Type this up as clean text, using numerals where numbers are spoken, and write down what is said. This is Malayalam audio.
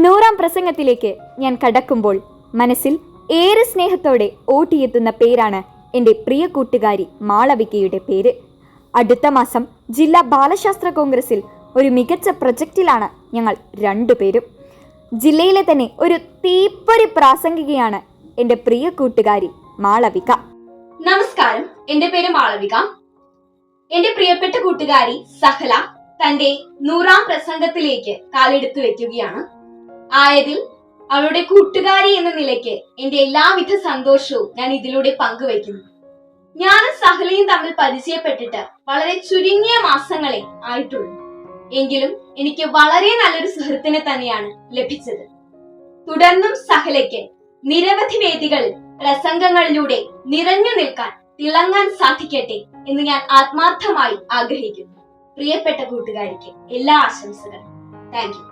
100ാം പ്രസംഗത്തിലേക്ക് ഞാൻ കടക്കുമ്പോൾ മനസ്സിൽ ഏറെ സ്നേഹത്തോടെ ഓടിയെത്തുന്ന പേരാണ് എൻ്റെ പ്രിയ കൂട്ടുകാരി മാളവികയുടെ പേര്. അടുത്ത മാസം ജില്ലാ ബാലശാസ്ത്ര കോൺഗ്രസിൽ ഒരു മികച്ച പ്രൊജക്റ്റിലാണ് ഞങ്ങൾ രണ്ടുപേരും. ജില്ലയിലെ തന്നെ ഒരു തീപ്പൊരി പ്രാസംഗികയാണ് എൻ്റെ പ്രിയ കൂട്ടുകാരി മാളവിക. നമസ്കാരം, എൻ്റെ പേര് മാളവിക. എൻ്റെ പ്രിയപ്പെട്ട കൂട്ടുകാരി സഹല തന്റെ 100ാം പ്രസംഗത്തിലേക്ക് കാലെടുത്തു വെക്കുകയാണ്. ആയതിൽ അവളുടെ കൂട്ടുകാരി എന്ന നിലയ്ക്ക് എന്റെ എല്ലാവിധ സന്തോഷവും ഞാൻ ഇതിലൂടെ പങ്കുവയ്ക്കുന്നു. ഞാനും സഹലയും തമ്മിൽ പരിചയപ്പെട്ടിട്ട് വളരെ ചുരുങ്ങിയ മാസങ്ങളെ ആയിട്ടുള്ളൂ. എങ്കിലും എനിക്ക് വളരെ നല്ലൊരു സുഹൃത്തിനെ തന്നെയാണ് ലഭിച്ചത്. തുടർന്നും സഹലയ്ക്ക് നിരവധി വേദികളിൽ പ്രസംഗങ്ങളിലൂടെ നിറഞ്ഞു നിൽക്കാൻ, തിളങ്ങാൻ സാധിക്കട്ടെ എന്ന് ഞാൻ ആത്മാർത്ഥമായി ആഗ്രഹിക്കുന്നു. പ്രിയപ്പെട്ട കൂട്ടുകാരിക്ക് എല്ലാ ആശംസകളും. Thank you.